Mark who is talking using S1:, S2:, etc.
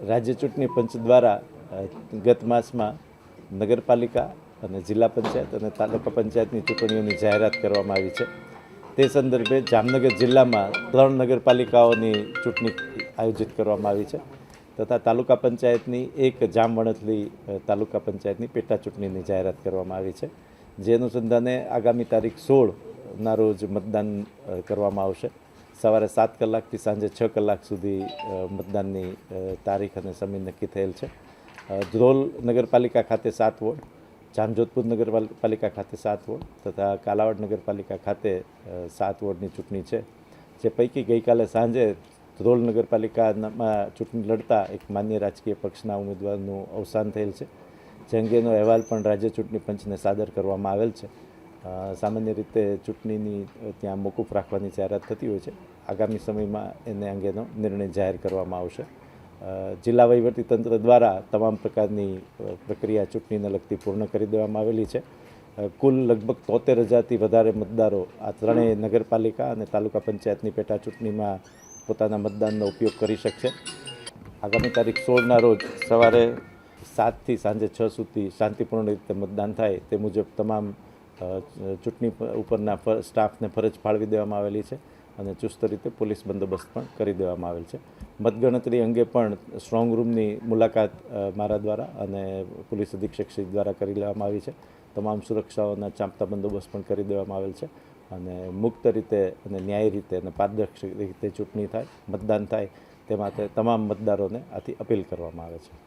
S1: રાજ્ય ચૂંટણી પંચ દ્વારા ગત માસમાં નગરપાલિકા અને જિલ્લા પંચાયત અને તાલુકા પંચાયતની ચૂંટણીઓની જાહેરાત કરવામાં આવી છે। તે સંદર્ભે જામનગર જિલ્લામાં 3 નગરપાલિકાઓની ચૂંટણી આયોજિત કરવામાં આવી છે તથા તાલુકા પંચાયતની એક જામવણથલી તાલુકા પંચાયતની પેટા ચૂંટણીની જાહેરાત કરવામાં આવી છે। જે અનુસંધાને આગામી તારીખ 16ના રોજ મતદાન કરવામાં આવશે। સવારે 7 કલાકથી સાંજે 6 કલાક સુધી મતદાનની તારીખ અને સમય નક્કી થયેલ છે। ધ્રોલ નગરપાલિકા ખાતે 7 વોર્ડ, જામજોધપુર નગરપાલિકા ખાતે 7 વોર્ડ તથા કાલાવાડ નગરપાલિકા ખાતે 7 વોર્ડની ચૂંટણી છે। જે પૈકી ગઈકાલે સાંજે ધ્રોલ નગરપાલિકામાં ચૂંટણી લડતા એક માન્ય રાજકીય પક્ષના ઉમેદવારનું અવસાન થયેલ છે। જે અંગેનો અહેવાલ પણ રાજ્ય ચૂંટણી પંચને સાદર કરવામાં આવેલ છે। સામાન્ય રીતે ચૂંટણીની ત્યાં મોકૂફ રાખવાની જાહેરાત થતી હોય છે। આગામી સમયમાં એને અંગેનો નિર્ણય જાહેર કરવામાં આવશે। જિલ્લા વહીવટીતંત્ર દ્વારા તમામ પ્રકારની પ્રક્રિયા ચૂંટણીને લગતી પૂર્ણ કરી દેવામાં આવેલી છે। કુલ લગભગ 73,000થી વધારે મતદારો આ ત્રણેય નગરપાલિકા અને તાલુકા પંચાયતની પેટા ચૂંટણીમાં પોતાના મતદાનનો ઉપયોગ કરી શકશે। આગામી તારીખ 16ના રોજ સવારે 7થી સાંજે 6 સુધી શાંતિપૂર્ણ રીતે મતદાન થાય તે મુજબ તમામ ચૂંટણી ઉપરના સ્ટાફને ફરજ ફાળવી દેવામાં આવેલી છે અને ચુસ્ત રીતે પોલીસ બંદોબસ્ત પણ કરી દેવામાં આવેલ છે। મતગણતરી અંગે પણ સ્ટ્રોંગ રૂમની મુલાકાત મારા દ્વારા અને પોલીસ અધિક્ષક શ્રી દ્વારા કરી લેવામાં આવી છે। તમામ સુરક્ષાઓના ચાંપતા બંદોબસ્ત પણ કરી દેવામાં આવેલ છે અને મુક્ત રીતે અને ન્યાયી રીતે અને પારદર્શક રીતે ચૂંટણી થાય, મતદાન થાય તે માટે તમામ મતદારોને આથી અપીલ કરવામાં આવે છે।